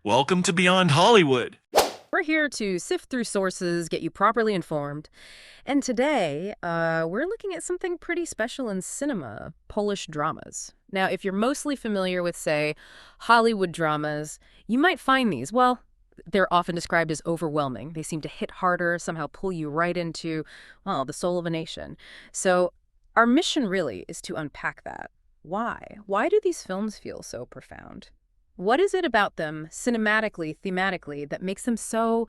Welcome to Beyond Hollywood. We're here to sift through sources, get you properly informed. And today, we're looking at something pretty special in cinema, Polish dramas. Now, if you're mostly familiar with, say, Hollywood dramas, you might find these, well, they're often described as overwhelming. They seem to hit harder, somehow pull you right into, well, the soul of a nation. So our mission really is to unpack that. Why? Why do these films feel so profound? What is it about them, cinematically, thematically, that makes them so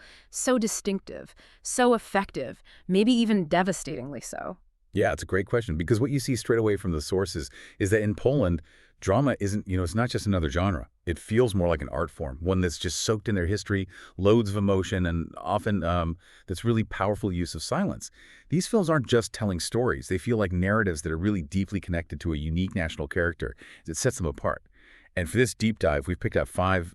distinctive, so effective, maybe even devastatingly so? Yeah, it's a great question because what you see straight away from the sources is that in Poland, drama isn't, it's not just another genre. It feels more like an art form, one that's just soaked in their history, loads of emotion, and often that's really powerful use of silence. These films aren't just telling stories. They feel like narratives that are really deeply connected to a unique national character that sets them apart. And for this deep dive, we've picked out five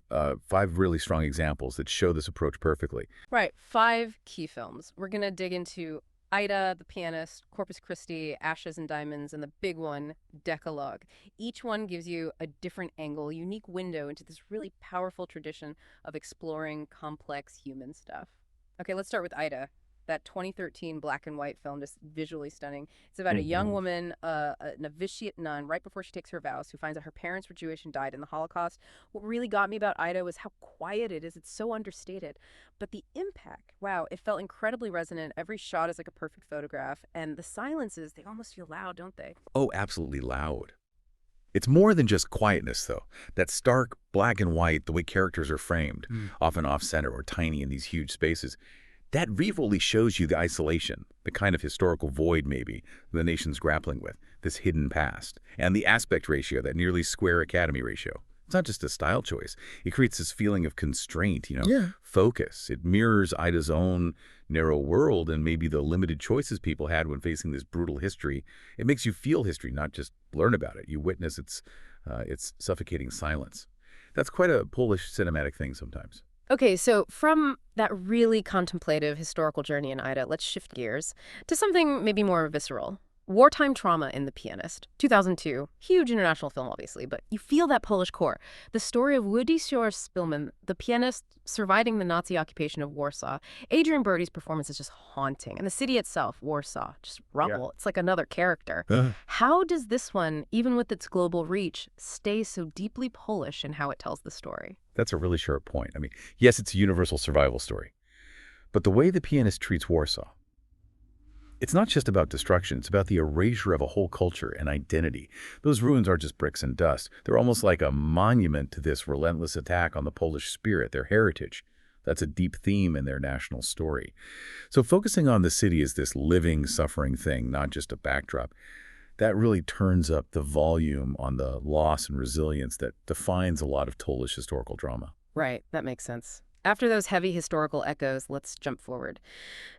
really strong examples that show this approach perfectly. Right, 5 key films. We're going to dig into Ida, The Pianist, Corpus Christi, Ashes and Diamonds, and the big one, Decalogue. Each one gives you a different angle, a unique window into this really powerful tradition of exploring complex human stuff. Okay, let's start with Ida. That 2013 black and white film, just visually stunning. It's about a young woman, a novitiate nun, right before she takes her vows, who finds out her parents were Jewish and died in the Holocaust. What really got me about Ida was how quiet it is. It's so understated. But the impact, wow, it felt incredibly resonant. Every shot is like a perfect photograph. And the silences, they almost feel loud, don't they? Oh, absolutely loud. It's more than just quietness, though. That stark black and white, the way characters are framed, often off-center or tiny in these huge spaces, that visually shows you the isolation, the kind of historical void, maybe, the nation's grappling with, this hidden past, and the aspect ratio, that nearly square Academy ratio. It's not just a style choice. It creates this feeling of constraint, focus. It mirrors Ida's own narrow world and maybe the limited choices people had when facing this brutal history. It makes you feel history, not just learn about it. You witness its suffocating silence. That's quite a Polish cinematic thing sometimes. Okay, so from that really contemplative historical journey in Ida, let's shift gears to something maybe more visceral. Wartime Trauma in The Pianist, 2002. Huge international film, obviously, but you feel that Polish core. The story of Władysław Szpilman, the pianist surviving the Nazi occupation of Warsaw. Adrian Brody's performance is just haunting. And the city itself, Warsaw, just rubble. Yeah. It's like another character. How does this one, even with its global reach, stay so deeply Polish in how it tells the story? That's a really sharp point. I mean, yes, it's a universal survival story. But the way The Pianist treats Warsaw, it's not just about destruction. It's about the erasure of a whole culture and identity. Those ruins aren't just bricks and dust. They're almost like a monument to this relentless attack on the Polish spirit, their heritage. That's a deep theme in their national story. So focusing on the city as this living, suffering thing, not just a backdrop, that really turns up the volume on the loss and resilience that defines a lot of Polish historical drama. Right, that makes sense. After those heavy historical echoes, let's jump forward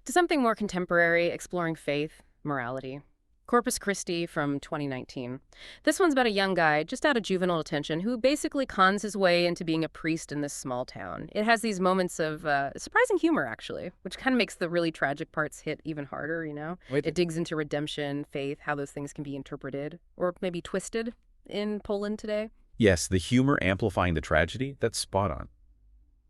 to something more contemporary, exploring faith, morality. Corpus Christi from 2019. This one's about a young guy just out of juvenile detention who basically cons his way into being a priest in this small town. It has these moments of surprising humor, actually, which kind of makes the really tragic parts hit even harder, Wait. It digs into redemption, faith, how those things can be interpreted or maybe twisted in Poland today. Yes, the humor amplifying the tragedy, that's spot on.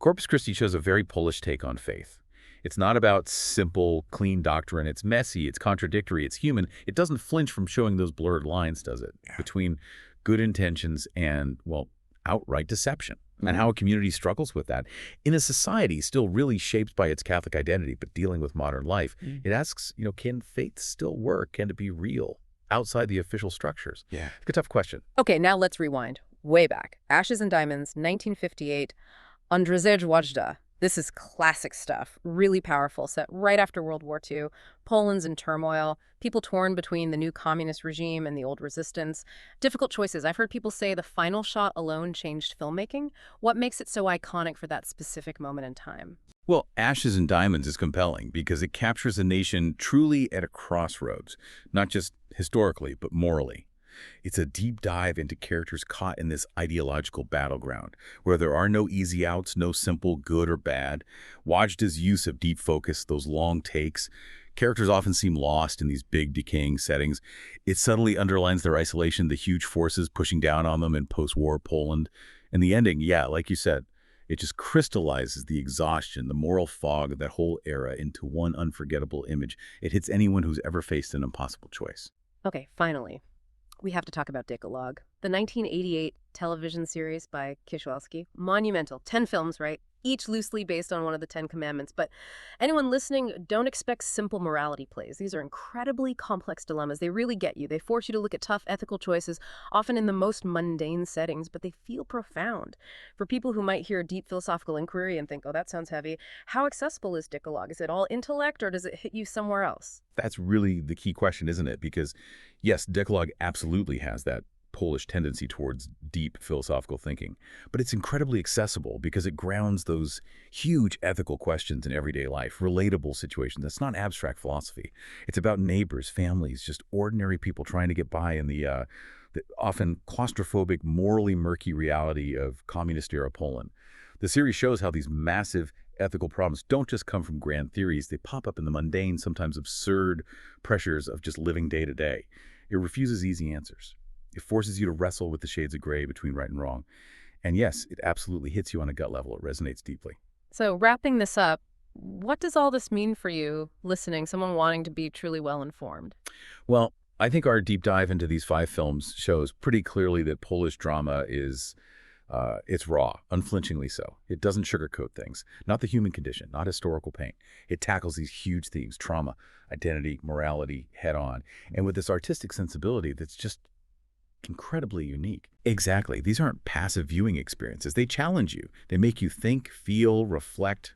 Corpus Christi shows a very Polish take on faith. It's not about simple, clean doctrine. It's messy, it's contradictory, it's human. It doesn't flinch from showing those blurred lines, does it? Yeah. Between good intentions and, well, outright deception. And how a community struggles with that. In a society still really shaped by its Catholic identity, but dealing with modern life, it asks, can faith still work? Can it be real outside the official structures? Yeah. It's a tough question. Okay, now let's rewind. Way back. Ashes and Diamonds, 1958. Andrzej Wajda. This is classic stuff, really powerful, set right after World War II. Poland's in turmoil, people torn between the new communist regime and the old resistance. Difficult choices. I've heard people say the final shot alone changed filmmaking. What makes it so iconic for that specific moment in time? Well, Ashes and Diamonds is compelling because it captures a nation truly at a crossroads, not just historically, but morally. It's a deep dive into characters caught in this ideological battleground, where there are no easy outs, no simple good or bad. Wajda's use of deep focus, those long takes. Characters often seem lost in these big, decaying settings. It subtly underlines their isolation, the huge forces pushing down on them in post-war Poland. And the ending, yeah, like you said, It just crystallizes the exhaustion, the moral fog of that whole era into one unforgettable image. It hits anyone who's ever faced an impossible choice. Okay, finally, we have to talk about Decalogue, the 1988 television series by Kieślowski. Monumental. 10 films, right? Each loosely based on one of the 10 commandments. But anyone listening, don't expect simple morality plays. These are incredibly complex dilemmas. They really get you. They force you to look at tough ethical choices, often in the most mundane settings, but they feel profound. For people who might hear a deep philosophical inquiry and think, oh, that sounds heavy, how accessible is Decalogue? Is it all intellect, or does it hit you somewhere else? That's really the key question, isn't it? Because, yes, Decalogue absolutely has that Polish tendency towards deep philosophical thinking, but it's incredibly accessible because it grounds those huge ethical questions in everyday life, relatable situations. That's not abstract philosophy. It's about neighbors, families, just ordinary people trying to get by in the often claustrophobic, morally murky reality of communist-era Poland. The series shows how these massive ethical problems don't just come from grand theories. They pop up in the mundane, sometimes absurd pressures of just living day to day. It refuses easy answers. It forces you to wrestle with the shades of gray between right and wrong. And yes, it absolutely hits you on a gut level. It resonates deeply. So wrapping this up, what does all this mean for you listening, someone wanting to be truly well-informed? Well, I think our deep dive into these 5 films shows pretty clearly that Polish drama is it's raw, unflinchingly so. It doesn't sugarcoat things. Not the human condition, not historical pain. It tackles these huge themes, trauma, identity, morality, head on. And with this artistic sensibility that's just incredibly unique. Exactly. These aren't passive viewing experiences. They challenge you. They make you think, feel, reflect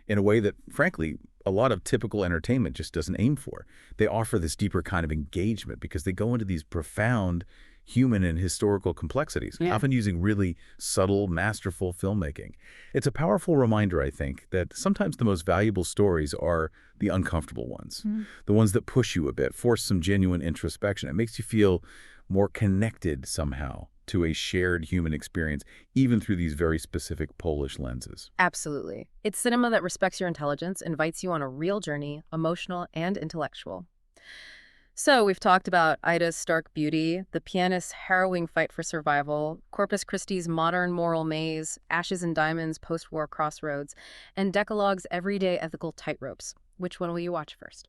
in a way that, frankly, a lot of typical entertainment just doesn't aim for. They offer this deeper kind of engagement because they go into these profound human and historical complexities, often using really subtle, masterful filmmaking. It's a powerful reminder, I think, that sometimes the most valuable stories are the uncomfortable ones, the ones that push you a bit, force some genuine introspection. It makes you feel more connected somehow to a shared human experience, even through these very specific Polish lenses. Absolutely. It's cinema that respects your intelligence, invites you on a real journey, emotional and intellectual. So we've talked about Ida's stark beauty, the pianist's harrowing fight for survival, Corpus Christi's modern moral maze, Ashes and Diamonds' post-war crossroads, and Decalogue's everyday ethical tightropes. Which one will you watch first?